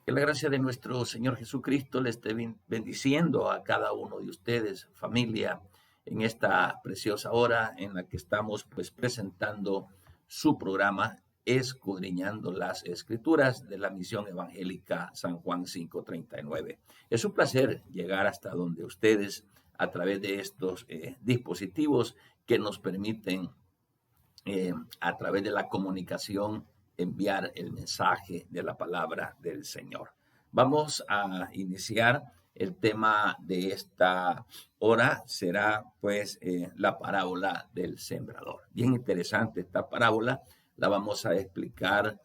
Que la gracia de nuestro Señor Jesucristo le esté bendiciendo a cada uno de ustedes, familia, en esta preciosa hora en la que estamos pues presentando su programa Escudriñando las Escrituras de la Misión Evangélica San Juan 539. Es un placer llegar hasta donde ustedes a través de estos dispositivos que nos permiten a través de la comunicación enviar el mensaje de la palabra del Señor. Vamos a iniciar el tema de esta hora, será pues la parábola del sembrador. Bien interesante esta parábola, la vamos a explicar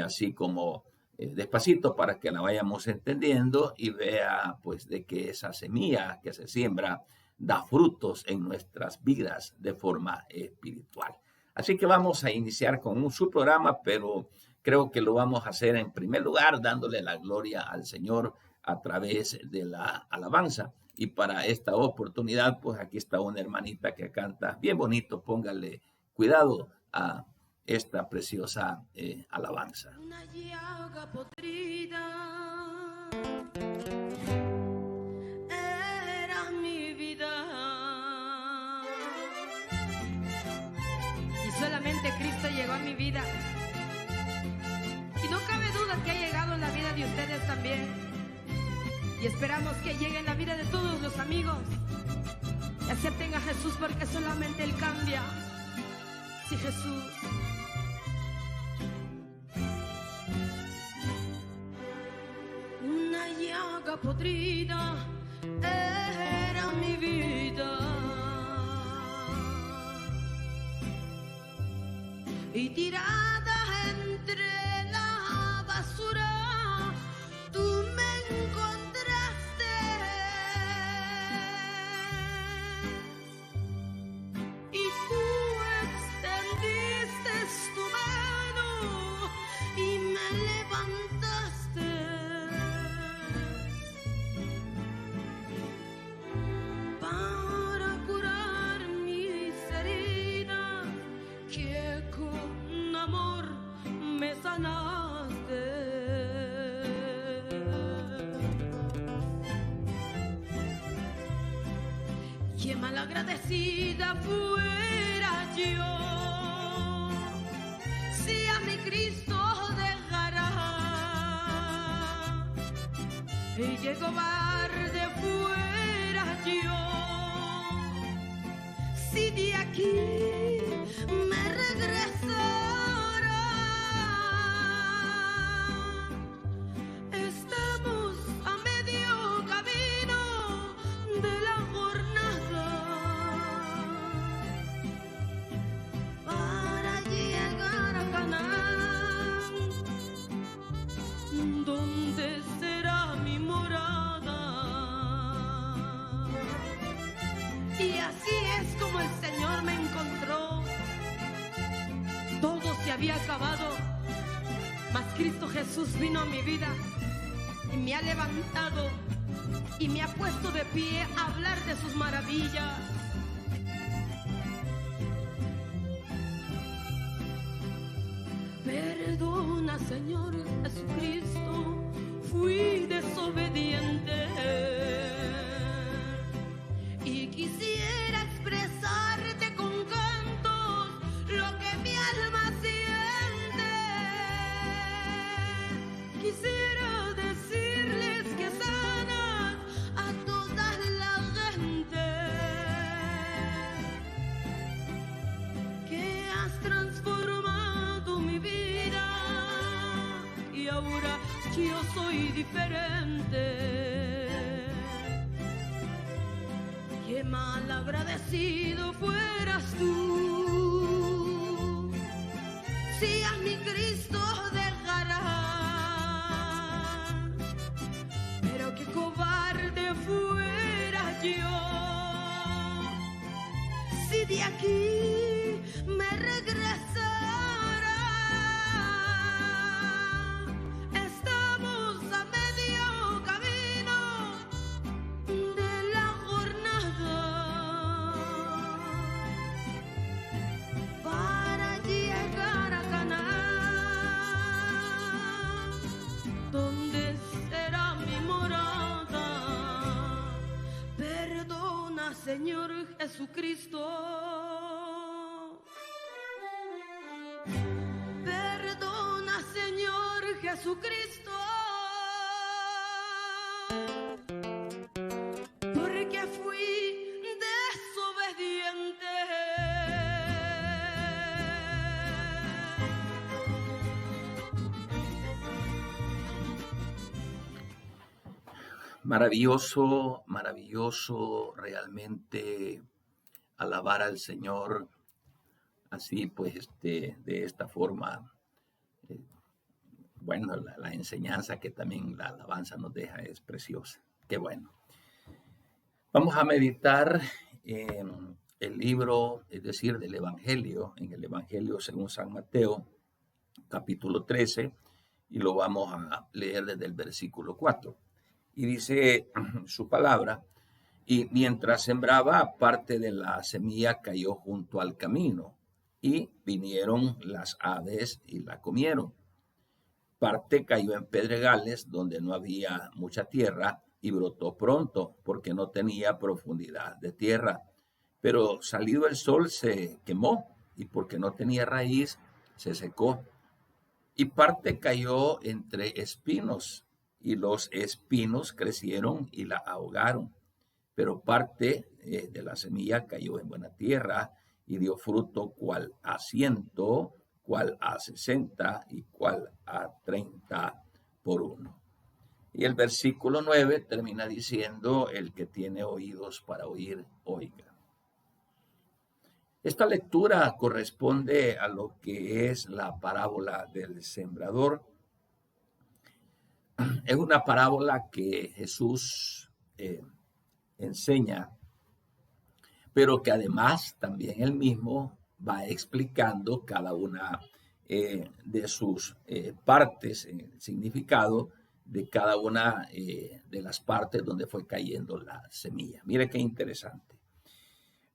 así como despacito para que la vayamos entendiendo y vea pues de que esa semilla que se siembra da frutos en nuestras vidas de forma espiritual. Así que vamos a iniciar con su programa, pero creo que lo vamos a hacer en primer lugar dándole la gloria al Señor a través de la alabanza. Y para esta oportunidad, pues aquí está una hermanita que canta bien bonito. Póngale cuidado a esta preciosa alabanza. Una llaga podrida era mi vida. Solamente Cristo llegó a mi vida. Y no cabe duda que ha llegado en la vida de ustedes también. Y esperamos que llegue en la vida de todos los amigos. Y acepten a Jesús porque solamente Él cambia. Sí, Jesús. Una llaga podrida era mi vida. Y tirada entre la basura, tú me encontraste. Y tú extendiste tu mano y me levantaste. Para curar mis heridas, que con amor me sanaste. Qué malagradecida fuera yo si a mi Cristo dejara. Y qué cobarde fuera yo si de aquí me regresara. Estamos a medio camino de la jornada para llegar a Canaán, donde será mi morada. Y así es como el Señor me encontró. Todo se había acabado, mas Cristo Jesús vino a mi vida y me ha levantado y me ha puesto de pie a hablar de sus maravillas. Perdona, Señor Jesucristo, fui desobediente y quisiera expresarte con cantos lo que mi alma siente. Quisiera decirles que sanas a toda la gente, que has transformado mi vida y ahora yo soy diferente. Qué mal agradecido fueras tú si a mi Cristo dejarás. Pero qué cobarde fuera yo si de aquí me regresara. Estamos a medio camino de la jornada para llegar a Canaán. Jesucristo. Perdona, Señor Jesucristo, porque fui desobediente. Maravilloso, maravilloso realmente alabar al Señor así pues de esta forma. Bueno, la enseñanza que también la alabanza nos deja es preciosa. Qué bueno. Vamos a meditar en el libro, es decir, del Evangelio, en el Evangelio según San Mateo, capítulo 13, y lo vamos a leer desde el versículo 4. Y dice su palabra: y mientras sembraba, parte de la semilla cayó junto al camino, y vinieron las aves y la comieron. Parte cayó en pedregales donde no había mucha tierra, y brotó pronto, porque no tenía profundidad de tierra. Pero salido el sol se quemó, y porque no tenía raíz, se secó. Y parte cayó entre espinos, y los espinos crecieron y la ahogaron. Pero parte de la semilla cayó en buena tierra y dio fruto, cual a 100, cual a 60 y cual a 30 por uno. Y el versículo 9 termina diciendo: el que tiene oídos para oír, oiga. Esta lectura corresponde a lo que es la parábola del sembrador. Es una parábola que Jesús enseña, pero que además también él mismo va explicando cada una de sus partes, el significado de cada una de las partes donde fue cayendo la semilla. Mire qué interesante.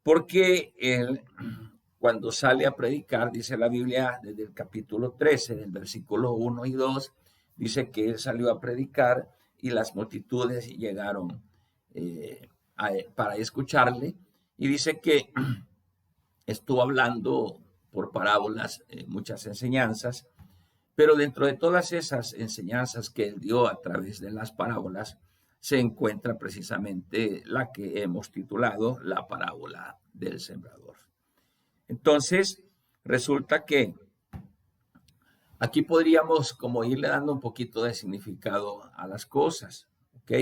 Porque él, cuando sale a predicar, dice la Biblia desde el capítulo 13, del versículo 1 y 2, dice que él salió a predicar y las multitudes llegaron para escucharle, y dice que estuvo hablando por parábolas muchas enseñanzas, pero dentro de todas esas enseñanzas que él dio a través de las parábolas se encuentra precisamente la que hemos titulado la parábola del sembrador. Entonces, resulta que aquí podríamos como irle dando un poquito de significado a las cosas, ¿ok?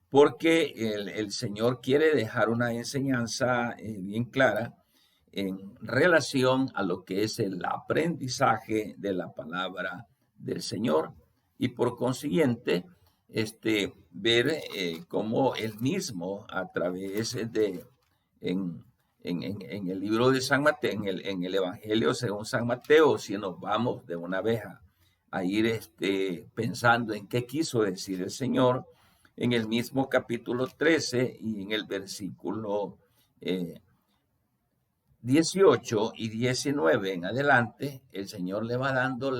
Porque el Señor quiere dejar una enseñanza bien clara en relación a lo que es el aprendizaje de la palabra del Señor, y por consiguiente ver cómo él mismo a través de en el libro de San Mateo, en el Evangelio según San Mateo, si nos vamos de una vez a ir pensando en qué quiso decir el Señor, en el mismo capítulo 13 y en el versículo 18 y 19 en adelante, el Señor le va dando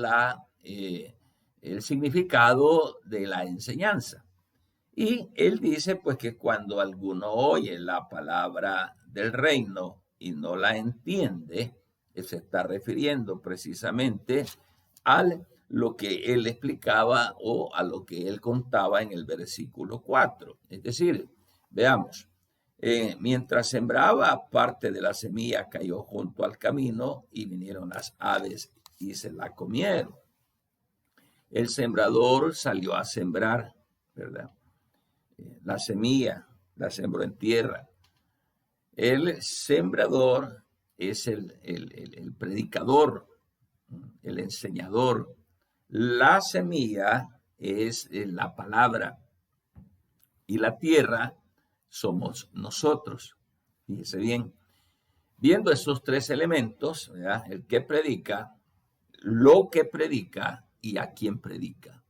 el significado de la enseñanza. Y él dice pues que cuando alguno oye la palabra del reino y no la entiende, él se está refiriendo precisamente a lo que él explicaba o a lo que él contaba en el versículo 4. Es decir, veamos, mientras sembraba, parte de la semilla cayó junto al camino y vinieron las aves y se la comieron. El sembrador salió a sembrar, ¿verdad? La semilla la sembró en tierra. El sembrador es el predicador, el enseñador. La semilla es la palabra y la tierra somos nosotros. Fíjese bien, viendo esos tres elementos, ¿verdad? El que predica, lo que predica y a quién predica.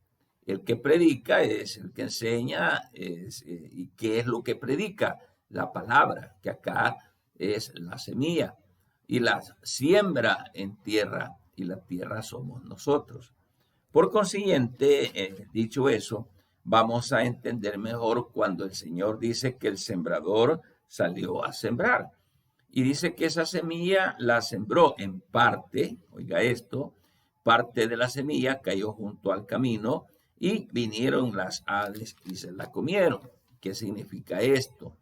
El que predica es el que enseña, y qué es lo que predica, la palabra, que acá es la semilla, y la siembra en tierra, y la tierra somos nosotros. Por consiguiente, dicho eso, vamos a entender mejor cuando el Señor dice que el sembrador salió a sembrar. Y dice que esa semilla la sembró en parte, oiga esto, parte de la semilla cayó junto al camino y vinieron las aves y se la comieron. ¿Qué significa esto?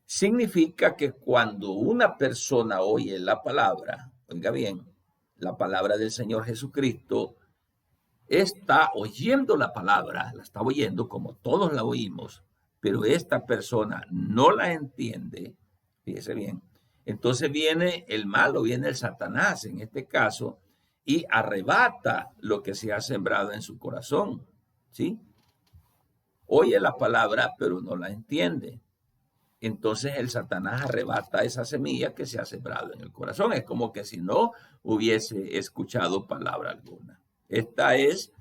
Significa que cuando una persona oye la palabra, oiga bien, la palabra del Señor Jesucristo, está oyendo la palabra, la está oyendo como todos la oímos, pero esta persona no la entiende, fíjese bien, entonces viene el malo, viene el Satanás en este caso, y arrebata lo que se ha sembrado en su corazón, ¿sí? Oye la palabra, pero no la entiende. Entonces el Satanás arrebata esa semilla que se ha sembrado en el corazón. Es como que si no hubiese escuchado palabra alguna. Esta es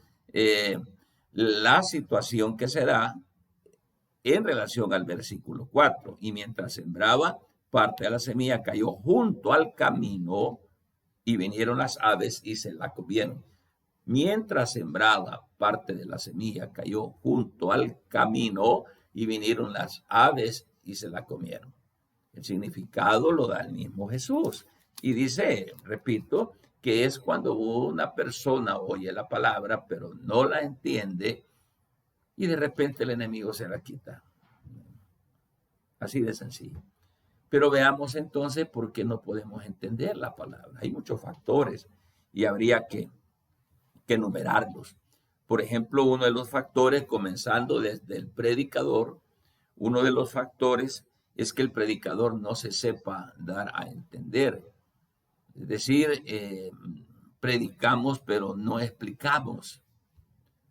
la situación que se da en relación al versículo 4. Y mientras sembraba, parte de la semilla cayó junto al camino y vinieron las aves y se la comieron. Mientras sembraba, parte de la semilla cayó junto al camino y vinieron las aves y se la comieron. El significado lo da el mismo Jesús. Y dice, repito, que es cuando una persona oye la palabra, pero no la entiende, y de repente el enemigo se la quita. Así de sencillo. Pero veamos entonces por qué no podemos entender la palabra. Hay muchos factores y habría que enumerarlos. Por ejemplo, uno de los factores, comenzando desde el predicador, uno de los factores es que el predicador no se sepa dar a entender. Es decir, predicamos pero no explicamos.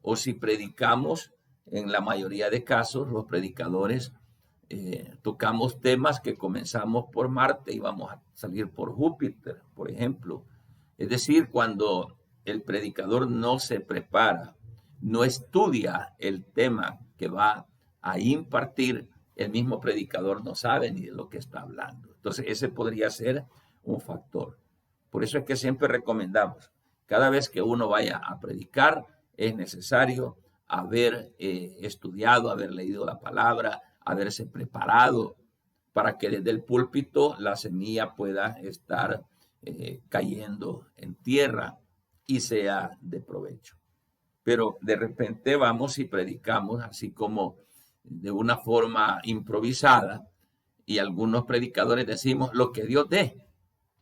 O si predicamos, en la mayoría de casos, los predicadores tocamos temas que comenzamos por Marte y vamos a salir por Júpiter, por ejemplo. Es decir, cuando el predicador no se prepara, no estudia el tema que va a impartir, el mismo predicador no sabe ni de lo que está hablando. Entonces, ese podría ser un factor. Por eso es que siempre recomendamos, cada vez que uno vaya a predicar, es necesario haber estudiado, haber leído la palabra, haberse preparado para que desde el púlpito la semilla pueda estar cayendo en tierra y sea de provecho. Pero de repente vamos y predicamos así como de una forma improvisada, y algunos predicadores decimos lo que Dios dé.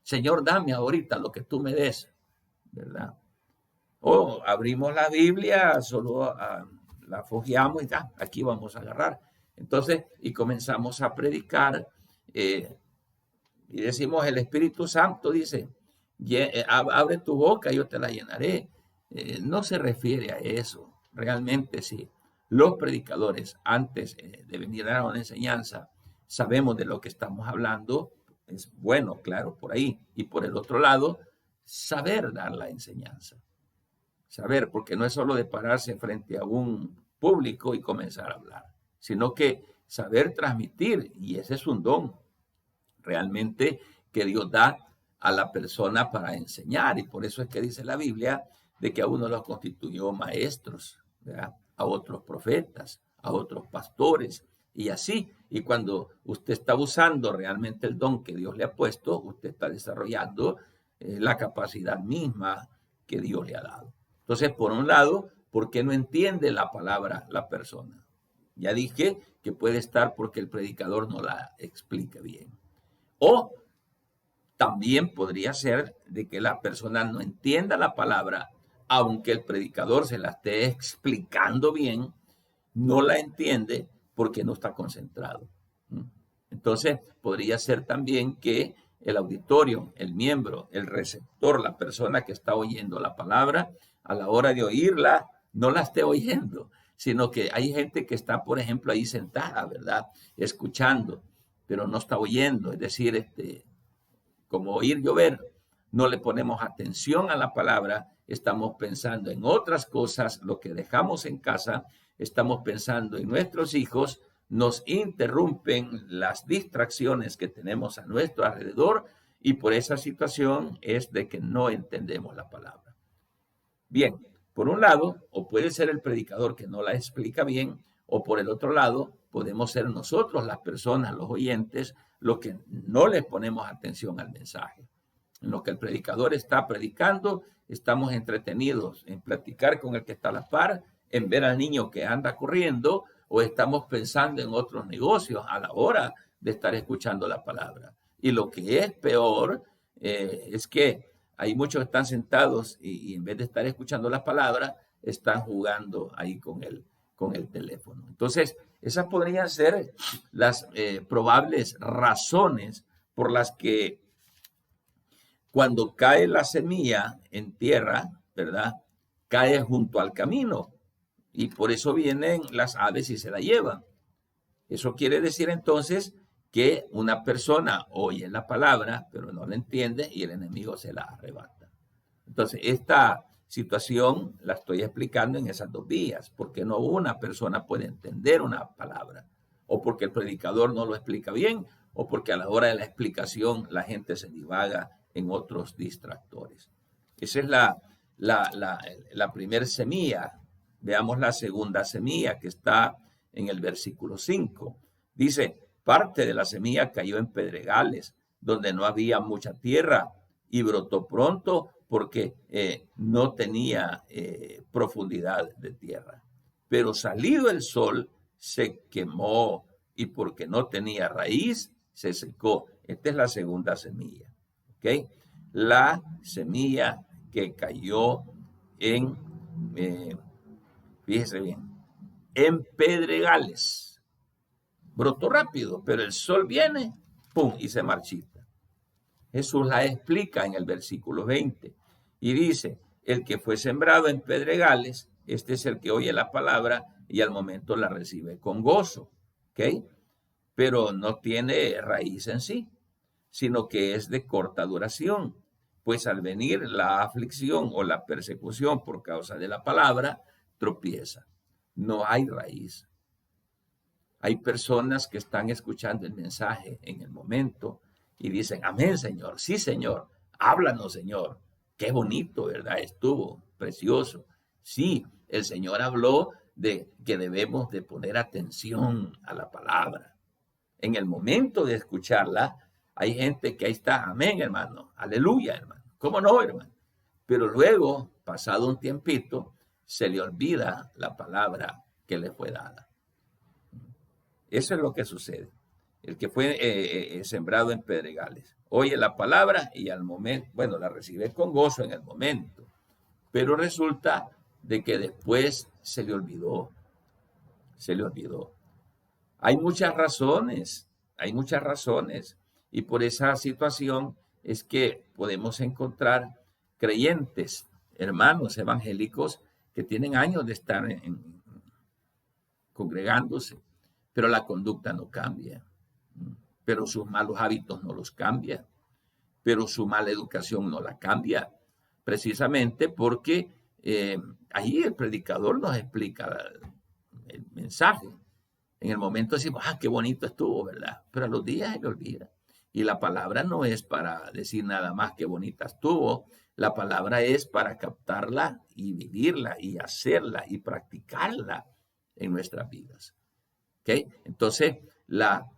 Señor, dame ahorita lo que tú me des, ¿verdad? O abrimos la Biblia, solo la fojeamos y ya, aquí vamos a agarrar. Entonces, y comenzamos a predicar y decimos, el Espíritu Santo dice, abre tu boca, yo te la llenaré. No se refiere a eso. Realmente sí. Los predicadores, antes de venir a una enseñanza, sabemos de lo que estamos hablando. Es bueno, claro, por ahí. Y por el otro lado, saber dar la enseñanza. Saber, porque no es solo de pararse frente a un público y comenzar a hablar, sino que saber transmitir, y ese es un don realmente que Dios da a la persona para enseñar. Y por eso es que dice la Biblia de que a uno los constituyó maestros, ¿verdad? A otros profetas, a otros pastores, y así. Y cuando usted está usando realmente el don que Dios le ha puesto, usted está desarrollando la capacidad misma que Dios le ha dado. Entonces, por un lado, ¿por qué no entiende la palabra la persona? Ya dije que puede estar porque el predicador no la explica bien. O también podría ser de que la persona no entienda la palabra, aunque el predicador se la esté explicando bien, no la entiende porque no está concentrado. Entonces, podría ser también que el auditorio, el miembro, el receptor, la persona que está oyendo la palabra, a la hora de oírla, no la esté oyendo, sino que hay gente que está, por ejemplo, ahí sentada, ¿verdad? Escuchando, pero no está oyendo. Es decir, como oír llover, no le ponemos atención a la palabra, estamos pensando en otras cosas, lo que dejamos en casa, estamos pensando en nuestros hijos, nos interrumpen las distracciones que tenemos a nuestro alrededor, y por esa situación es de que no entendemos la palabra. Bien, por un lado, o puede ser el predicador que no la explica bien, o por el otro lado, podemos ser nosotros las personas, los oyentes, los que no les ponemos atención al mensaje. En lo que el predicador está predicando, estamos entretenidos en platicar con el que está a la par, en ver al niño que anda corriendo, o estamos pensando en otros negocios a la hora de estar escuchando la palabra. Y lo que es peor es que hay muchos que están sentados y en vez de estar escuchando las palabras, están jugando ahí con el teléfono. Entonces, esas podrían ser las probables razones por las que cuando cae la semilla en tierra, ¿verdad? Cae junto al camino y por eso vienen las aves y se la llevan. Eso quiere decir entonces que una persona oye la palabra, pero no la entiende y el enemigo se la arrebata. Entonces, esta situación la estoy explicando en esas dos vías, porque no una persona puede entender una palabra, o porque el predicador no lo explica bien, o porque a la hora de la explicación la gente se divaga en otros distractores. Esa es la primera semilla. Veamos la segunda semilla que está en el versículo 5. Dice, parte de la semilla cayó en pedregales, donde no había mucha tierra, y brotó pronto porque no tenía profundidad de tierra. Pero salido el sol, se quemó, y porque no tenía raíz, se secó. Esta es la segunda semilla. ¿Okay? La semilla que cayó en, fíjese bien, en pedregales. Brotó rápido, pero el sol viene, ¡pum!, y se marchita. Jesús la explica en el versículo 20 y dice, el que fue sembrado en pedregales, este es el que oye la palabra y al momento la recibe con gozo, ¿ok? Pero no tiene raíz en sí, sino que es de corta duración, pues al venir la aflicción o la persecución por causa de la palabra, tropieza. No hay raíz. Hay personas que están escuchando el mensaje en el momento y dicen, amén, Señor, sí, Señor, háblanos, Señor. Qué bonito, ¿verdad? Estuvo precioso. Sí, el Señor habló de que debemos de poner atención a la palabra. En el momento de escucharla, hay gente que ahí está, amén, hermano, aleluya, hermano. ¿Cómo no, hermano? Pero luego, pasado un tiempito, se le olvida la palabra que le fue dada. Eso es lo que sucede. El que fue sembrado en pedregales. Oye la palabra y al momento, bueno, la recibe con gozo en el momento. Pero resulta de que después se le olvidó. Se le olvidó. Hay muchas razones. Y por esa situación es que podemos encontrar creyentes, hermanos evangélicos, que tienen años de estar congregándose, pero la conducta no cambia, pero sus malos hábitos no los cambia, pero su mala educación no la cambia, precisamente porque ahí el predicador nos explica el mensaje. En el momento decimos, qué bonito estuvo, ¿verdad? Pero a los días se le olvida. Y la palabra no es para decir nada más que bonita estuvo, la palabra es para captarla y vivirla y hacerla y practicarla en nuestras vidas. ¿Okay? Entonces, la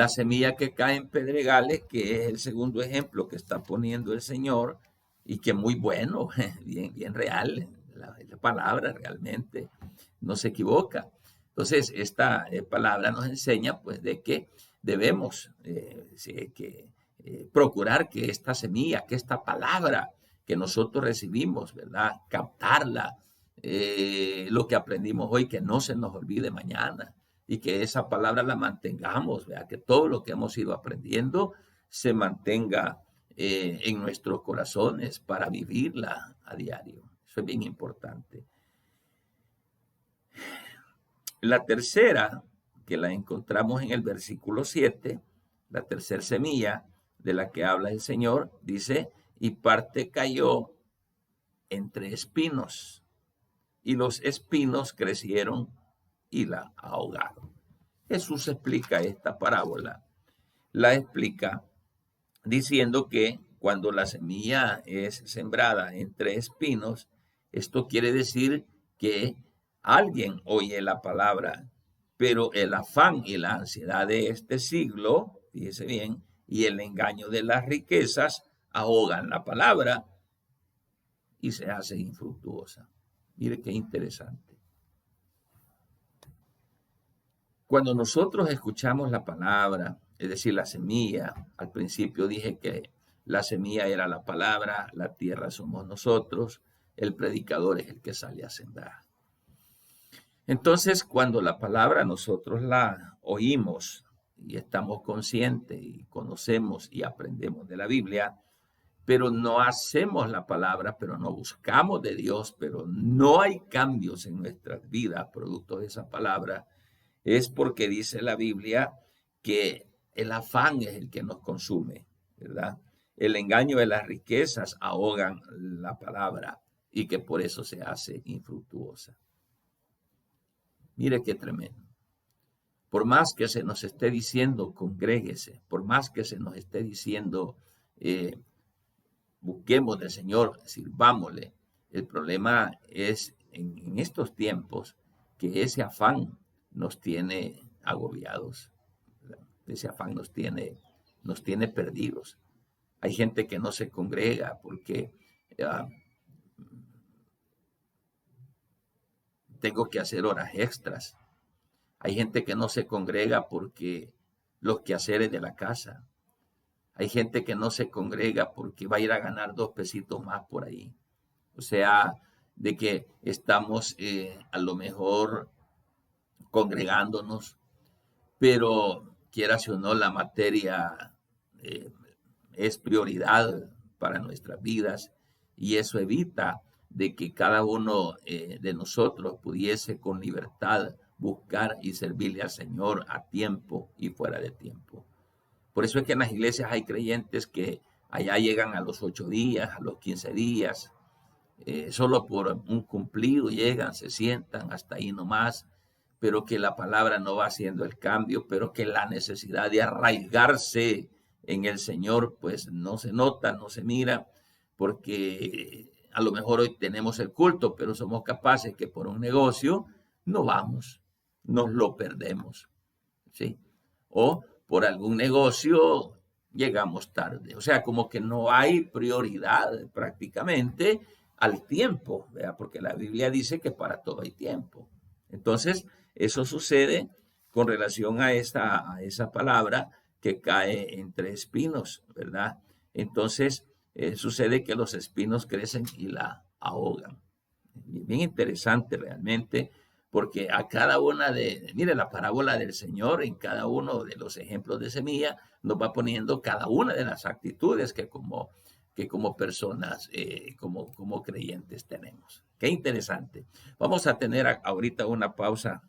semilla que cae en pedregales, que es el segundo ejemplo que está poniendo el Señor, y que muy bueno, bien real, la palabra realmente no se equivoca. Entonces, esta palabra nos enseña, pues, de que debemos procurar que esta semilla, que esta palabra que nosotros recibimos, ¿verdad?, captarla, lo que aprendimos hoy, que no se nos olvide mañana y que esa palabra la mantengamos, ¿verdad? Que todo lo que hemos ido aprendiendo se mantenga en nuestros corazones para vivirla a diario. Eso es bien importante. La tercera, que la encontramos en el versículo 7, la tercera semilla de la que habla el Señor, dice, y parte cayó entre espinos, y los espinos crecieron y la ahogaron. Jesús explica esta parábola, la explica diciendo que cuando la semilla es sembrada entre espinos, esto quiere decir que alguien oye la palabra Pero el afán y la ansiedad de este siglo, fíjese bien, y el engaño de las riquezas ahogan la palabra y se hace infructuosa. Mire qué interesante. Cuando nosotros escuchamos la palabra, es decir, la semilla, al principio dije que la semilla era la palabra, la tierra somos nosotros, el predicador es el que sale a sembrar. Entonces, cuando la palabra nosotros la oímos y estamos conscientes y conocemos y aprendemos de la Biblia, pero no hacemos la palabra, pero no buscamos de Dios, pero no hay cambios en nuestras vidas producto de esa palabra, es porque dice la Biblia que el afán es el que nos consume, ¿verdad? El engaño de las riquezas ahogan la palabra y que por eso se hace infructuosa. Mire qué tremendo. Por más que se nos esté diciendo congréguese, por más que se nos esté diciendo busquemos del Señor, sirvámosle, el problema es en estos tiempos que ese afán nos tiene agobiados, ¿verdad? Ese afán nos tiene perdidos. Hay gente que no se congrega porque tengo que hacer horas extras. Hay gente que no se congrega porque los quehaceres de la casa. Hay gente que no se congrega porque va a ir a ganar 2 pesitos más por ahí. O sea, de que estamos a lo mejor congregándonos, pero quieras o no, la materia es prioridad para nuestras vidas y eso evita de que cada uno de nosotros pudiese con libertad buscar y servirle al Señor a tiempo y fuera de tiempo. Por eso es que en las iglesias hay creyentes que allá llegan a los 8 días, a los 15 días, solo por un cumplido llegan, se sientan hasta ahí nomás, pero que la palabra no va haciendo el cambio, pero que la necesidad de arraigarse en el Señor pues no se nota, no se mira, porque a lo mejor hoy tenemos el culto, pero somos capaces que por un negocio no vamos, nos lo perdemos, ¿sí? O por algún negocio llegamos tarde. O sea, como que no hay prioridad prácticamente al tiempo, ¿verdad? Porque la Biblia dice que para todo hay tiempo. Entonces, eso sucede con relación a esa palabra que cae entre espinos, ¿verdad? Entonces, sucede que los espinos crecen y la ahogan. Bien interesante realmente, porque a cada una mire la parábola del Señor, en cada uno de los ejemplos de semilla, nos va poniendo cada una de las actitudes que como personas, como creyentes tenemos. Qué interesante. Vamos a tener ahorita una pausa,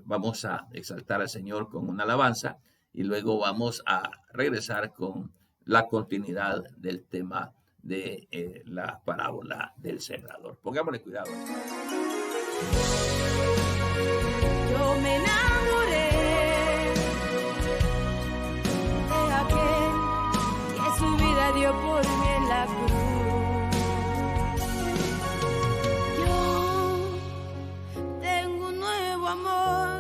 vamos a exaltar al Señor con una alabanza y luego vamos a regresar con la continuidad del tema de la parábola del sembrador. Pongámosle cuidado. Yo me enamoré de aquel que su vida dio por mí en la cruz. Yo tengo un nuevo amor,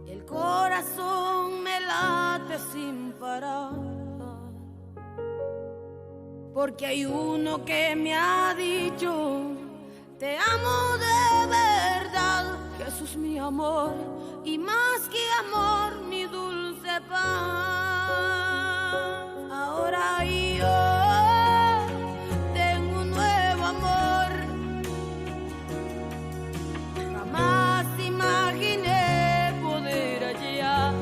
el corazón me late sin parar, porque hay uno que me ha dicho: te amo de verdad, Jesús mi amor, y más que amor, mi dulce paz. Ahora yo tengo un nuevo amor, jamás imaginé poder hallar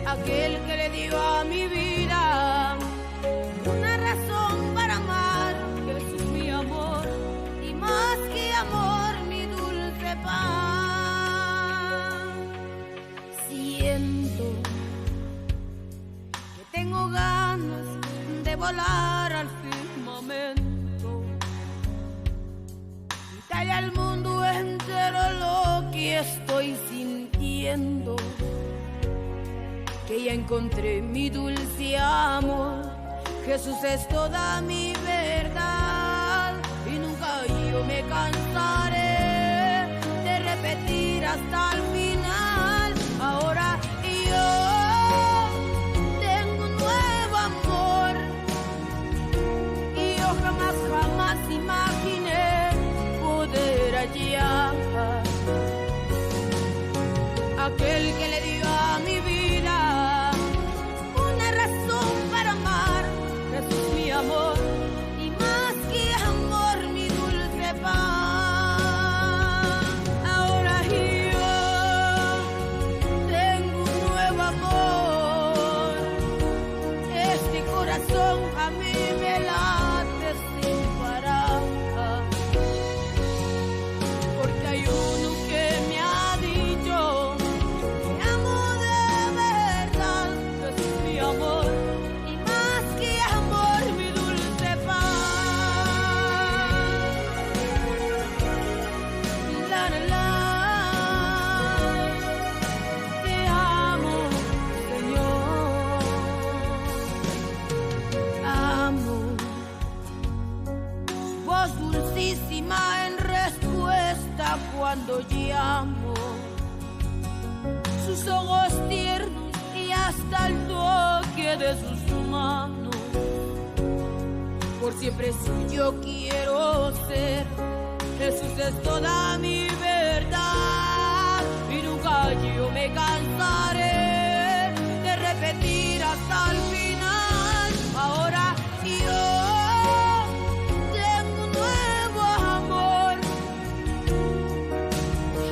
aquel que le dio a mi vida una razón para amar. Más que amor, mi dulce paz. Siento que tengo ganas de volar al firmamento, quitarle al mundo entero lo que estoy sintiendo, que ya encontré mi dulce amor. Jesús es toda mi verdad y nunca yo me cansaré hasta el final. Ahora yo tengo un nuevo amor y yo jamás imaginé poder hallar aquel que le dio a mi vida una razón para amar. Jesús, mi amor, y más que amor, mi dulce paz. Ahora yo tengo un nuevo amor. Este corazón a mí me late sin parar, porque hay uno que me ha dicho: te amo de verdad. Jesús, mi amor, y más que amor, mi dulce paz. La, la, la. Te amo, Señor. Amo voz dulcísima en respuesta cuando llamo, sus ojos tiernos y hasta el toque de sus manos. Por siempre suyo quiero ser. Jesús es toda mi verdad y nunca yo me cansaré de repetir hasta el final. Ahora yo tengo un nuevo amor.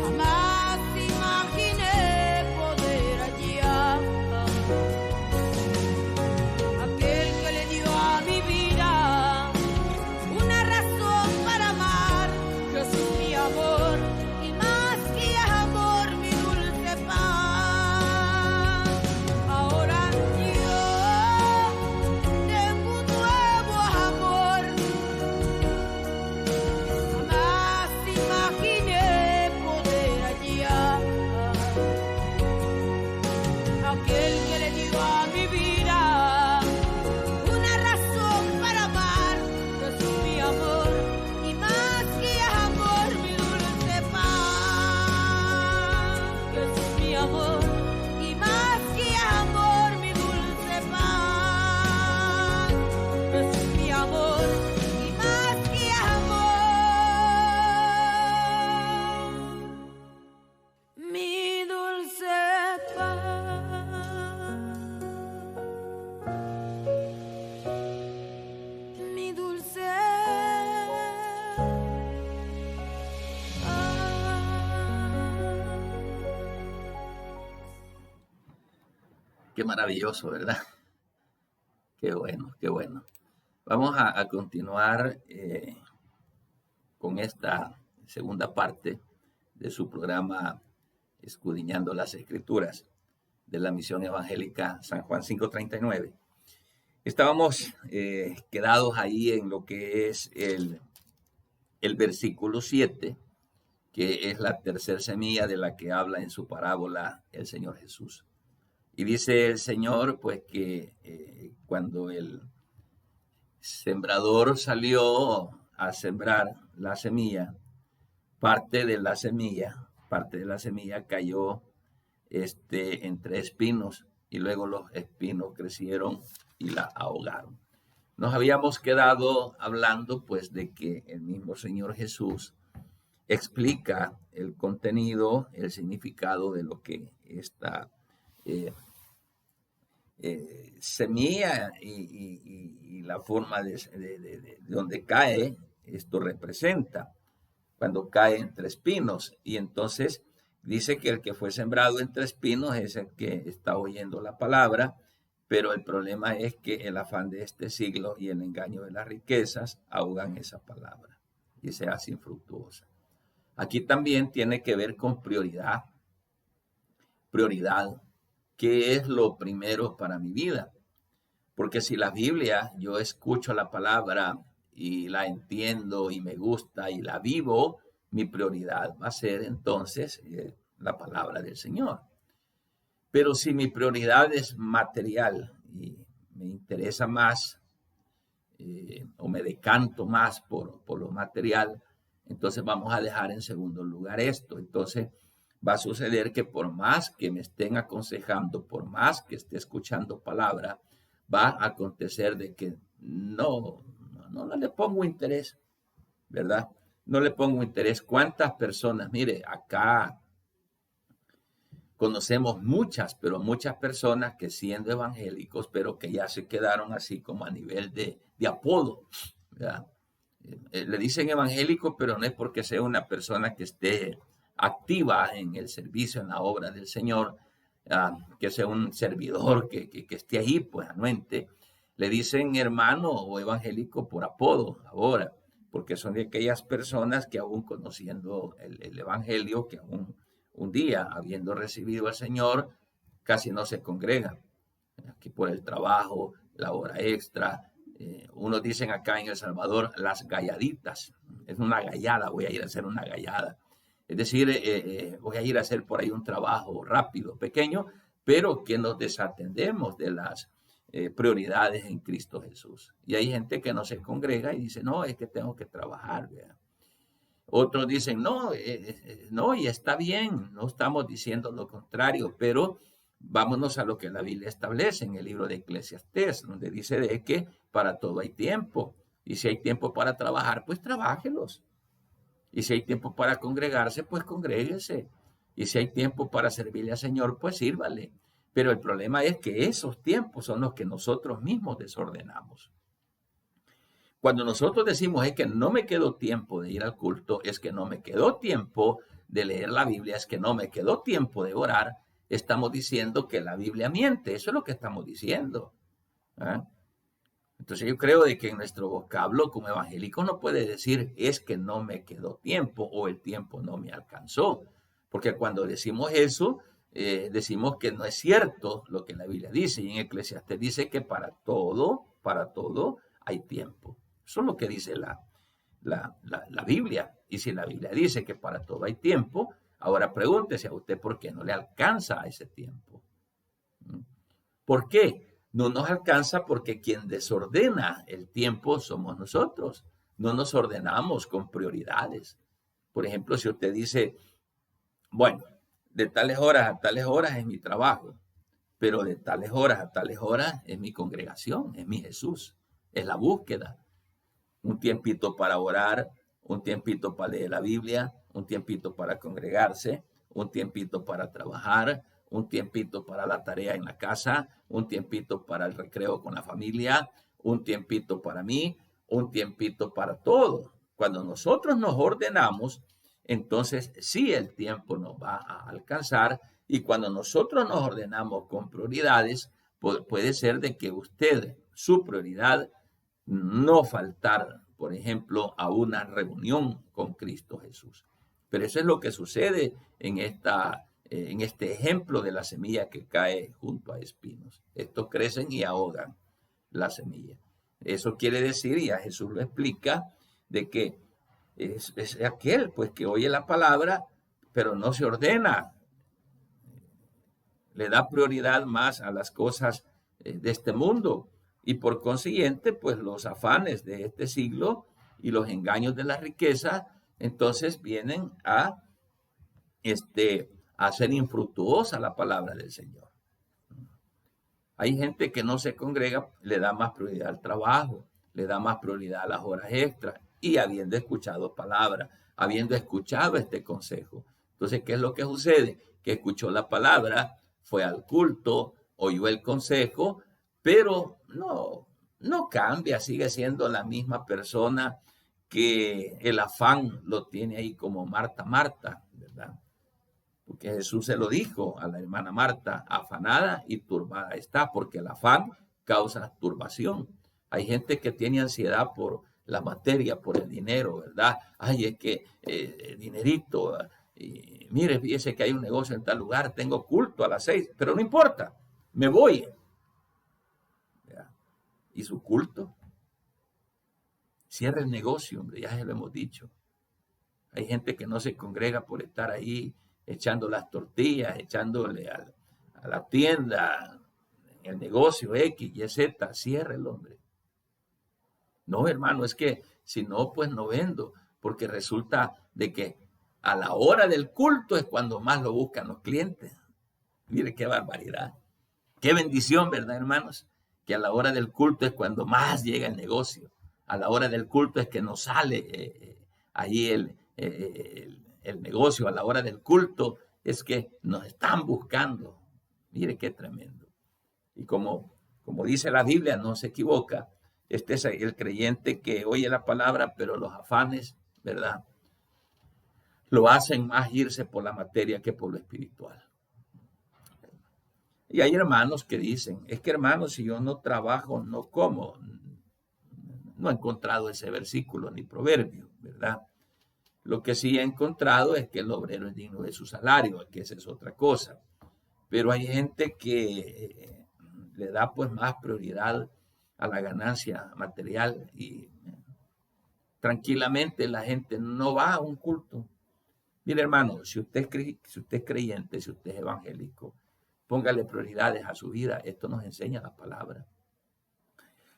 Jamás imaginé poder hallar aquel que le dio a mi vida una razón para amar. Jesús, mi amor, y más que amor, mi dulce paz. Ahora yo tengo un nuevo amor. Jamás imaginé poder hallar aquel que le dio a mi vida una razón para amar. Jesús, mi amor, y más que amor, mi dulce paz. Jesús, mi amor, y más que amor, mi dulce paz. Jesús, mi amor, y más que amor, mi dulce paz. Mi dulce Qué maravilloso, ¿verdad? Qué bueno, qué bueno. Vamos a continuar con esta segunda parte de su programa Escudriñando las Escrituras de la Misión Evangélica San Juan 539. Estábamos quedados ahí en lo que es el versículo 7, que es la tercera semilla de la que habla en su parábola el Señor Jesús. Y dice el Señor, pues, que cuando el sembrador salió a sembrar la semilla, parte de la semilla cayó entre espinos, y luego los espinos crecieron y la ahogaron. Nos habíamos quedado hablando, pues, de que el mismo Señor Jesús explica el contenido, el significado de lo que esta semilla y la forma de donde cae, esto representa cuando cae entre espinos. Y entonces dice que el que fue sembrado entre espinos es el que está oyendo la palabra, pero el problema es que el afán de este siglo y el engaño de las riquezas ahogan esa palabra y se hace infructuosa. Aquí también tiene que ver con prioridad. Prioridad. ¿Qué es lo primero para mi vida? Porque si la Biblia, yo escucho la palabra y la entiendo y me gusta y la vivo, mi prioridad va a ser entonces la palabra del Señor. Pero si mi prioridad es material y me interesa más o me decanto más por lo material, entonces vamos a dejar en segundo lugar esto. Entonces va a suceder que por más que me estén aconsejando, por más que esté escuchando palabra, va a acontecer de que no le pongo interés, ¿verdad? No le pongo interés. ¿Cuántas personas? Mire, acá conocemos muchas, pero muchas personas que siendo evangélicos, pero que ya se quedaron así como a nivel de apodo, ¿verdad? Le dicen evangélico, pero no es porque sea una persona que esté activa en el servicio, en la obra del Señor, que sea un servidor que esté ahí, pues anuente. Le dicen hermano o evangélico por apodo ahora, porque son de aquellas personas que aún conociendo el evangelio, que aún un día, habiendo recibido al Señor, casi no se congregan. Aquí por el trabajo, la hora extra. Unos dicen acá en El Salvador las galladitas. Es una gallada, voy a ir a hacer una gallada. Es decir, voy a ir a hacer por ahí un trabajo rápido, pequeño, pero que nos desatendemos de las prioridades en Cristo Jesús. Y hay gente que no se congrega y dice, no, es que tengo que trabajar, ¿verdad? Otros dicen, no, y está bien, no estamos diciendo lo contrario, pero vámonos a lo que la Biblia establece en el libro de Eclesiastés, donde dice de que para todo hay tiempo. Y si hay tiempo para trabajar, pues trabájelos. Y si hay tiempo para congregarse, pues congréguese. Y si hay tiempo para servirle al Señor, pues sírvale. Pero el problema es que esos tiempos son los que nosotros mismos desordenamos. Cuando nosotros decimos es que no me quedó tiempo de ir al culto, es que no me quedó tiempo de leer la Biblia, es que no me quedó tiempo de orar, estamos diciendo que la Biblia miente. Eso es lo que estamos diciendo. ¿Eh? Entonces yo creo de que en nuestro vocablo como evangélico no puede decir es que no me quedó tiempo o el tiempo no me alcanzó. Porque cuando decimos eso, decimos que no es cierto lo que la Biblia dice. Y en Eclesiastés dice que para todo hay tiempo. Eso es lo que dice la Biblia. Y si la Biblia dice que para todo hay tiempo, ahora pregúntese a usted por qué no le alcanza ese tiempo. ¿Por qué? No nos alcanza porque quien desordena el tiempo somos nosotros. No nos ordenamos con prioridades. Por ejemplo, si usted dice, bueno, de tales horas a tales horas es mi trabajo, pero de tales horas a tales horas es mi congregación, es mi Jesús, es la búsqueda. Un tiempito para orar, un tiempito para leer la Biblia, un tiempito para congregarse, un tiempito para trabajar, un tiempito para la tarea en la casa, un tiempito para el recreo con la familia, un tiempito para mí, un tiempito para todo. Cuando nosotros nos ordenamos, entonces sí el tiempo nos va a alcanzar, y cuando nosotros nos ordenamos con prioridades, puede ser de que usted, su prioridad, no faltar, por ejemplo, a una reunión con Cristo Jesús. Pero eso es lo que sucede en este ejemplo de la semilla que cae junto a espinos. Estos crecen y ahogan la semilla. Eso quiere decir, y a Jesús lo explica, de que es aquel pues que oye la palabra, pero no se ordena. Le da prioridad más a las cosas de este mundo. Y por consiguiente, pues los afanes de este siglo y los engaños de la riqueza, entonces vienen a hacer infructuosa la palabra del Señor. Hay gente que no se congrega, le da más prioridad al trabajo, le da más prioridad a las horas extras, y habiendo escuchado palabra, habiendo escuchado este consejo. Entonces, ¿qué es lo que sucede? Que escuchó la palabra, fue al culto, oyó el consejo, pero no cambia, sigue siendo la misma persona, que el afán lo tiene ahí como Marta, ¿verdad? Porque Jesús se lo dijo a la hermana Marta, afanada y turbada está, porque el afán causa turbación. Hay gente que tiene ansiedad por la materia, por el dinero, ¿verdad? Ay, es que dinerito, mire, fíjese que hay un negocio en tal lugar, tengo culto a las 6, pero no importa, me voy. ¿Verdad? ¿Y su culto? Cierra el negocio, hombre, ya se lo hemos dicho. Hay gente que no se congrega por estar ahí echando las tortillas, echándole a la tienda, el negocio X, Y, Z, cierra el hombre. No, hermano, es que si no, pues no vendo, porque resulta de que a la hora del culto es cuando más lo buscan los clientes. Mire qué barbaridad. Qué bendición, ¿verdad, hermanos? Que a la hora del culto es cuando más llega el negocio. A la hora del culto es que nos sale allí el negocio. A la hora del culto es que nos están buscando. Mire qué tremendo. Y como dice la Biblia, no se equivoca. Este es el creyente que oye la palabra, pero los afanes, ¿verdad?, lo hacen más irse por la materia que por lo espiritual. Y hay hermanos que dicen, es que hermanos, si yo no trabajo, no como. No he encontrado ese versículo ni proverbio, ¿verdad? Lo que sí he encontrado es que el obrero es digno de su salario, que esa es otra cosa. Pero hay gente que le da pues más prioridad a la ganancia material y tranquilamente la gente no va a un culto. Mire, hermano, si usted es creyente, si usted es evangélico, póngale prioridades a su vida. Esto nos enseña la palabra.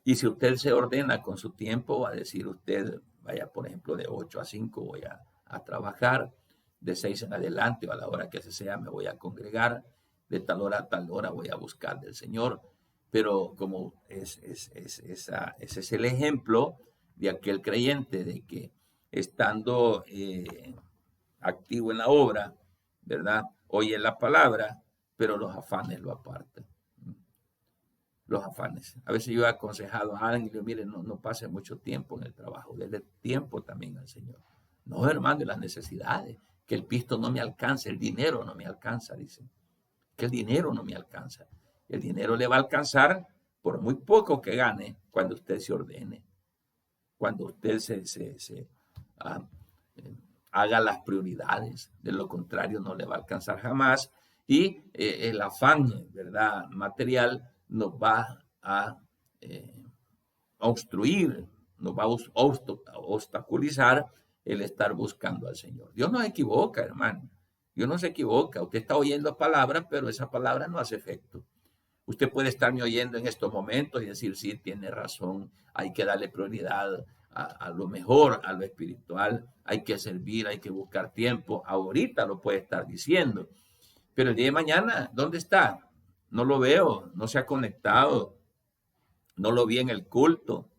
Y si usted se ordena con su tiempo, va a decir usted, vaya, por ejemplo, de 8 a 5 voy a trabajar, de 6 en adelante o a la hora que sea me voy a congregar, de tal hora a tal hora voy a buscar del Señor. Pero como ese es el ejemplo de aquel creyente de que estando activo en la obra, ¿verdad?, oye la palabra, pero los afanes lo apartan. Los afanes. A veces yo he aconsejado a alguien y le digo, mire, no pase mucho tiempo en el trabajo, déle tiempo también al Señor. No, hermano, de las necesidades, que el pisto no me alcanza, el dinero no me alcanza, dicen. Que el dinero no me alcanza. El dinero le va a alcanzar por muy poco que gane cuando usted se ordene, cuando usted haga las prioridades. De lo contrario, no le va a alcanzar jamás. Y el afán, ¿verdad?, material nos va a obstruir, nos va a obstaculizar el estar buscando al Señor. Dios no se equivoca, hermano. Dios no se equivoca. Usted está oyendo palabras, pero esa palabra no hace efecto. Usted puede estarme oyendo en estos momentos y decir, sí, tiene razón, hay que darle prioridad a lo mejor, a lo espiritual, hay que servir, hay que buscar tiempo. Ahorita lo puede estar diciendo. Pero el día de mañana, ¿dónde está? No lo veo, no se ha conectado, no lo vi en el culto.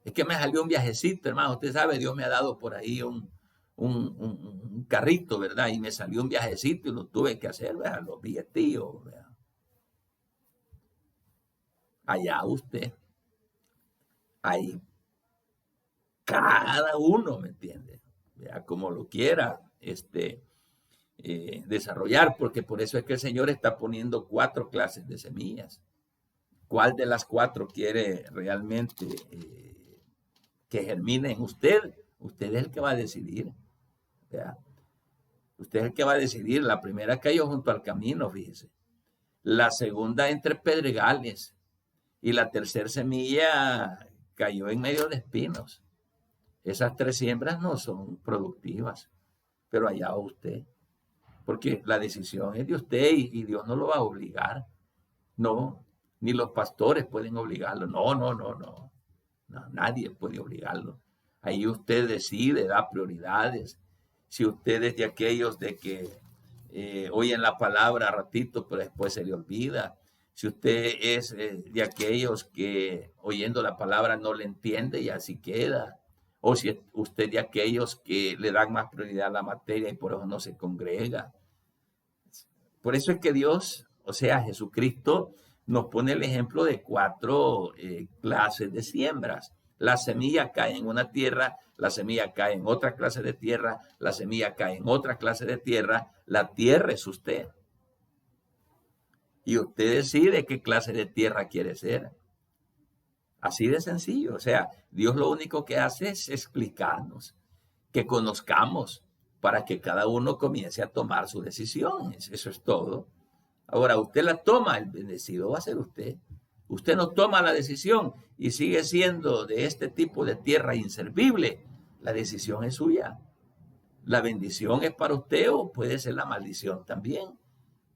Es que me salió un viajecito, hermano. Usted sabe, Dios me ha dado por ahí un carrito, ¿verdad? Y me salió un viajecito y lo tuve que hacer, ¿verdad? Los billetillos, ¿verdad? Allá usted, ahí, cada uno, ¿me entiende? ¿Verdad? Como lo quiera, desarrollar, porque por eso es que el Señor está poniendo 4 clases de semillas. ¿Cuál de las 4 quiere realmente que germine en usted? Usted es el que va a decidir. ¿Verdad? Usted es el que va a decidir. La primera cayó junto al camino, fíjese. La segunda entre pedregales. Y la tercera semilla cayó en medio de espinos. Esas 3 siembras no son productivas, pero allá va usted. Porque la decisión es de usted y Dios no lo va a obligar. No, ni los pastores pueden obligarlo. No, nadie puede obligarlo. Ahí usted decide, da prioridades. Si usted es de aquellos de que oyen la palabra ratito, pero después se le olvida. Si usted es de aquellos que oyendo la palabra no le entiende y así queda. O si usted es de aquellos que le dan más prioridad a la materia y por eso no se congrega. Por eso es que Dios, o sea, Jesucristo, nos pone el ejemplo de 4 clases de siembras. La semilla cae en una tierra, la semilla cae en otra clase de tierra, la semilla cae en otra clase de tierra. La tierra es usted. Y usted decide qué clase de tierra quiere ser. Así de sencillo. O sea, Dios lo único que hace es explicarnos, que conozcamos, para que cada uno comience a tomar su decisión. Eso es todo. Ahora, usted la toma, el bendecido va a ser usted. Usted no toma la decisión y sigue siendo de este tipo de tierra inservible. La decisión es suya. La bendición es para usted o puede ser la maldición también.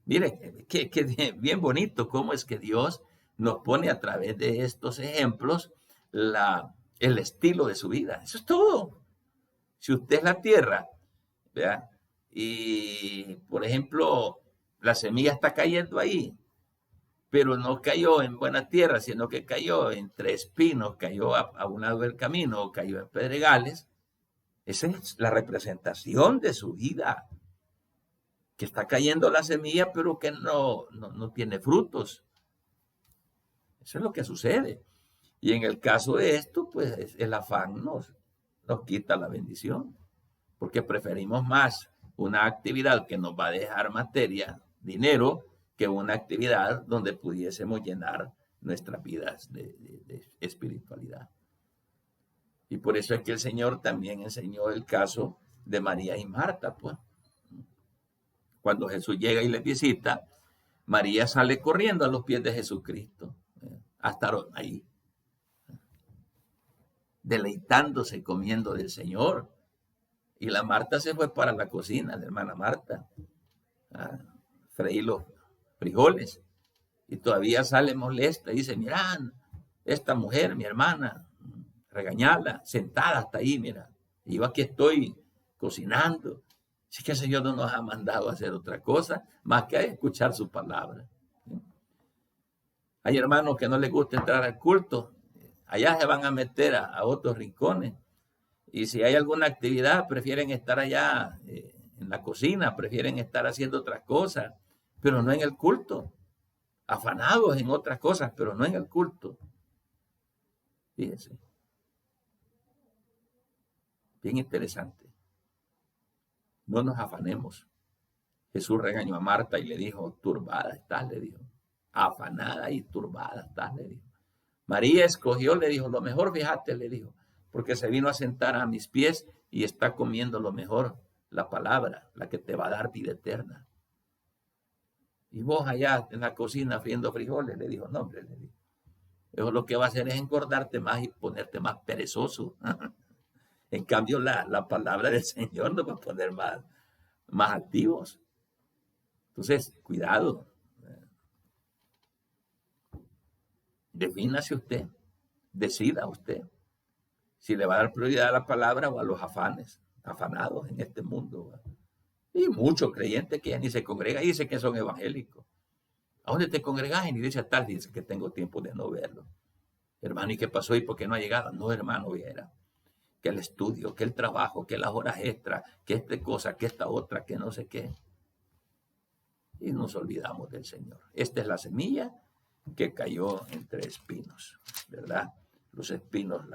Mire, que bien bonito cómo es que Dios nos pone a través de estos ejemplos el estilo de su vida. Eso es todo. Si usted es la tierra, ¿verdad? Y, por ejemplo, la semilla está cayendo ahí, pero no cayó en buena tierra, sino que cayó entre espinos, cayó a un lado del camino, cayó en pedregales. Esa es la representación de su vida, que está cayendo la semilla, pero que no tiene frutos. Eso es lo que sucede. Y en el caso de esto, pues el afán nos quita la bendición, porque preferimos más una actividad que nos va a dejar materia, dinero, que una actividad donde pudiésemos llenar nuestras vidas de espiritualidad. Y por eso es que el Señor también enseñó el caso de María y Marta, pues. Cuando Jesús llega y les visita, María sale corriendo a los pies de Jesucristo, hasta ahí, deleitándose comiendo del Señor. Y la Marta se fue para la cocina, la hermana Marta, a freír los frijoles. Y todavía sale molesta y dice, mirá, esta mujer, mi hermana, regañarla, sentada hasta ahí, mira. Y yo aquí estoy cocinando. Así que el Señor no nos ha mandado a hacer otra cosa más que a escuchar su palabra. Hay hermanos que no les gusta entrar al culto. Allá se van a meter a otros rincones. Y si hay alguna actividad, prefieren estar allá en la cocina, prefieren estar haciendo otras cosas, pero no en el culto. Afanados en otras cosas, pero no en el culto. Fíjense. Bien interesante. No nos afanemos. Jesús regañó a Marta y le dijo, turbada estás, le dijo. Afanada y turbada estás, le dijo. María escogió, le dijo, lo mejor, fíjate, le dijo, porque se vino a sentar a mis pies y está comiendo lo mejor, la palabra, la que te va a dar vida eterna. Y vos allá en la cocina friendo frijoles, le dijo, no, hombre, le dijo. Eso lo que va a hacer es engordarte más y ponerte más perezoso. En cambio, la palabra del Señor nos va a poner más activos. Entonces, cuidado. Defínase usted. Decida usted si le va a dar prioridad a la palabra o a los afanados en este mundo. Y muchos creyentes que ya ni se congregan y dicen que son evangélicos. ¿A dónde te congregas? Y dice tal, dice que tengo tiempo de no verlo. Hermano, ¿y qué pasó? ¿Y por qué no ha llegado? No, hermano, viera. Que el estudio, que el trabajo, que las horas extras, que esta cosa, que esta otra, que no sé qué. Y nos olvidamos del Señor. Esta es la semilla que cayó entre espinos, ¿verdad? Los espinos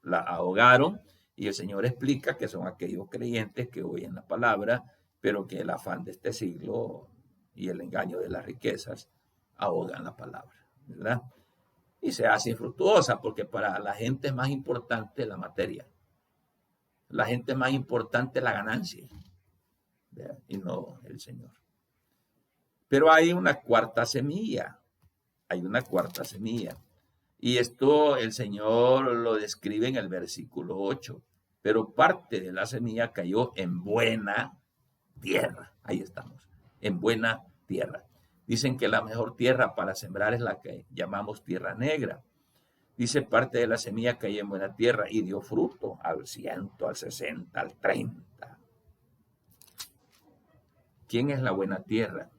la ahogaron y el Señor explica que son aquellos creyentes que oyen la palabra, pero que el afán de este siglo y el engaño de las riquezas ahogan la palabra, ¿verdad? Y se hace infructuosa porque para la gente es más importante la materia. La gente es más importante la ganancia, ¿verdad? Y no el Señor. Pero hay una cuarta semilla. Hay una cuarta semilla. Y esto el Señor lo describe en el versículo 8. Pero parte de la semilla cayó en buena tierra. Ahí estamos, en buena tierra. Dicen que la mejor tierra para sembrar es la que llamamos tierra negra. Dice, parte de la semilla cayó en buena tierra y dio fruto al 100, al 60, al 30. ¿Quién es la buena tierra?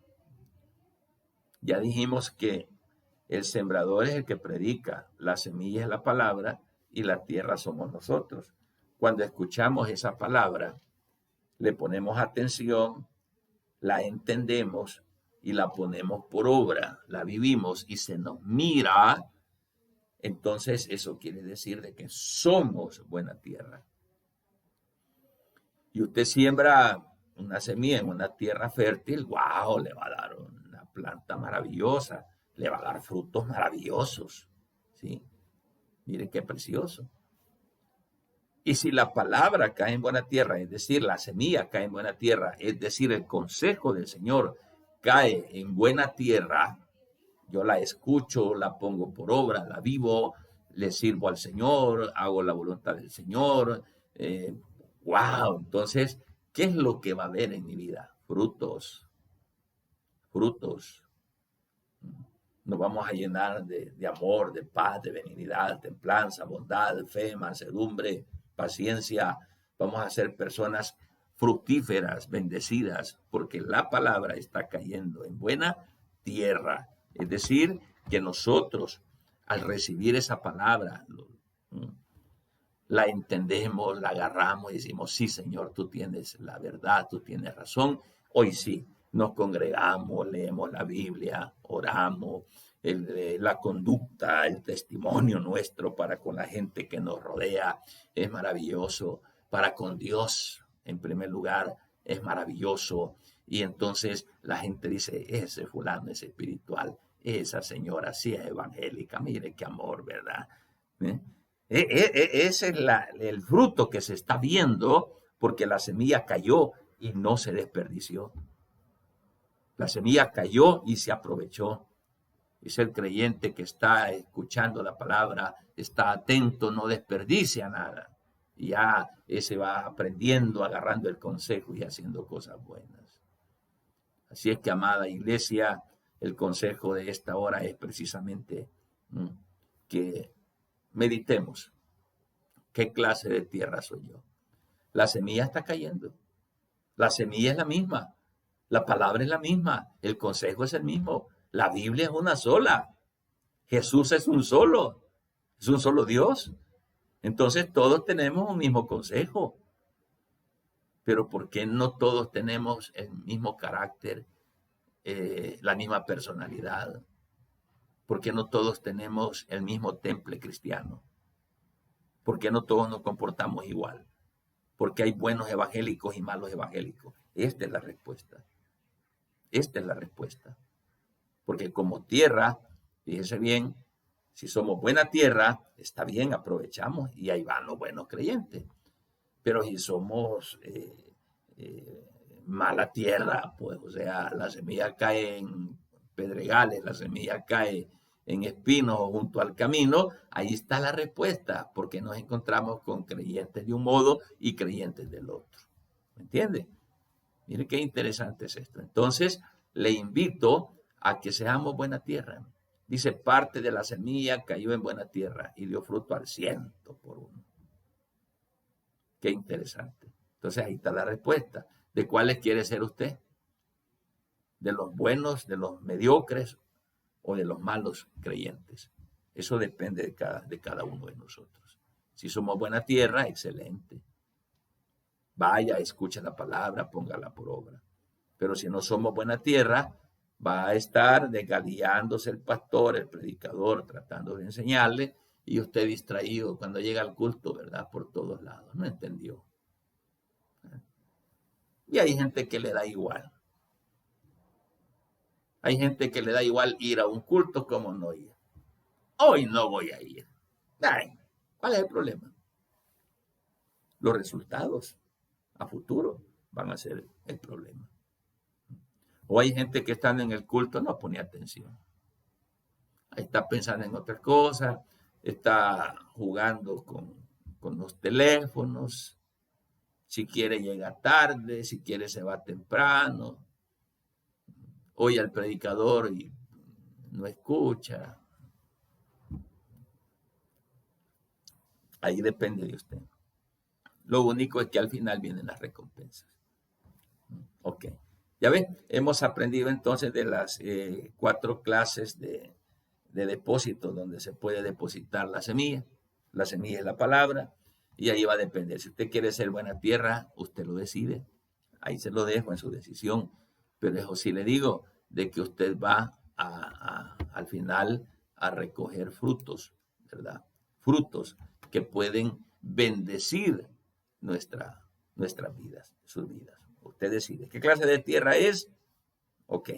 Ya dijimos que el sembrador es el que predica, la semilla es la palabra y la tierra somos nosotros. Cuando escuchamos esa palabra, le ponemos atención, la entendemos y la ponemos por obra, la vivimos y se nos mira, entonces eso quiere decir de que somos buena tierra. Y usted siembra una semilla en una tierra fértil, wow, le va a dar una planta maravillosa, le va a dar frutos maravillosos, ¿sí? Mire qué precioso. Y si la palabra cae en buena tierra, es decir, la semilla cae en buena tierra, es decir, el consejo del Señor cae en buena tierra, yo la escucho, la pongo por obra, la vivo, le sirvo al Señor, hago la voluntad del Señor. Wow, entonces, ¿qué es lo que va a haber en mi vida? Frutos. Frutos. Nos vamos a llenar de amor, de paz, de benignidad, templanza, bondad, fe, mansedumbre, paciencia. Vamos a ser personas fructíferas, bendecidas, porque la palabra está cayendo en buena tierra. Es decir, que nosotros, al recibir esa palabra, la entendemos, la agarramos y decimos, sí, Señor, tú tienes la verdad, tú tienes razón. Hoy sí, nos congregamos, leemos la Biblia, oramos, la conducta, el testimonio nuestro para con la gente que nos rodea es maravilloso. Para con Dios, en primer lugar, es maravilloso. Y entonces la gente dice, ese fulano es espiritual, esa señora sí es evangélica, mire qué amor, ¿verdad? Ese es el fruto que se está viendo porque la semilla cayó y no se desperdició. La semilla cayó y se aprovechó. Es el creyente que está escuchando la palabra, está atento, no desperdicia nada. Y ya ese va aprendiendo, agarrando el consejo y haciendo cosas buenas. Así es que, amada iglesia, el consejo de esta hora es precisamente que meditemos. ¿Qué clase de tierra soy yo? La semilla está cayendo. La semilla es la misma. La palabra es la misma. El consejo es el mismo. La Biblia es una sola. Jesús es un solo. Es un solo Dios. Entonces todos tenemos un mismo consejo. Pero ¿por qué no todos tenemos el mismo carácter, la misma personalidad? ¿Por qué no todos tenemos el mismo temple cristiano? ¿Por qué no todos nos comportamos igual? Porque hay buenos evangélicos y malos evangélicos. Esta es la respuesta. Esta es la respuesta. Porque como tierra, fíjese bien, si somos buena tierra, está bien, aprovechamos y ahí van los buenos creyentes. Pero si somos mala tierra, pues, o sea, la semilla cae en pedregales, la semilla cae en espinos o junto al camino, ahí está la respuesta, porque nos encontramos con creyentes de un modo y creyentes del otro. ¿Me entiende? Mire qué interesante es esto. Entonces, le invito a que seamos buena tierra. Dice, parte de la semilla cayó en buena tierra y dio fruto al 100%. Qué interesante. Entonces, ahí está la respuesta. ¿De cuáles quiere ser usted? ¿De los buenos, de los mediocres o de los malos creyentes? Eso depende de cada uno de nosotros. Si somos buena tierra, excelente. Vaya, escuche la palabra, póngala por obra. Pero si no somos buena tierra, va a estar desgaliándose el pastor, el predicador, tratando de enseñarle, y usted distraído cuando llega al culto, ¿verdad? Por todos lados. No entendió. Y hay gente que le da igual. Hay gente que le da igual ir a un culto como no ir. Hoy no voy a ir. Ay, ¿cuál es el problema? Los resultados a futuro van a ser el problema. O hay gente que estando en el culto no pone atención. Ahí está pensando en otras cosas, está jugando con los teléfonos. Si quiere llega tarde, si quiere se va temprano. Oye al predicador y no escucha. Ahí depende de usted. Lo único es que al final vienen las recompensas. Ok. Ya ven, hemos aprendido entonces de las 4 clases de depósito donde se puede depositar la semilla. La semilla es la palabra y ahí va a depender. Si usted quiere ser buena tierra, usted lo decide. Ahí se lo dejo en su decisión. Pero eso sí le digo, de que usted va al final a recoger frutos, ¿verdad? Frutos que pueden bendecir nuestras vidas, sus vidas. Usted decide. ¿Qué clase de tierra es? Ok.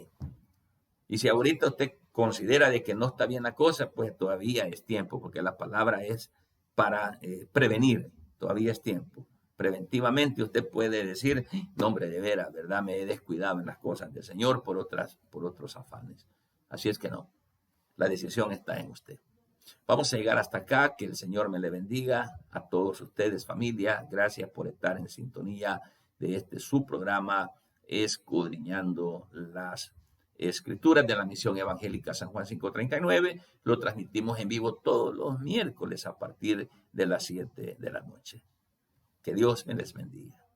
Y si ahorita usted considera de que no está bien la cosa, pues todavía es tiempo, porque la palabra es para prevenir. Todavía es tiempo. Preventivamente usted puede decir, no hombre, de veras, ¿verdad? Me he descuidado en las cosas del Señor por otros afanes. Así es que no. La decisión está en usted. Vamos a llegar hasta acá. Que el Señor me le bendiga a todos ustedes, familia. Gracias por estar en sintonía de su programa, Escudriñando las Escrituras de la Misión Evangélica San Juan 539. Lo transmitimos en vivo todos los miércoles a partir de las 7 de la noche. Que Dios me les bendiga.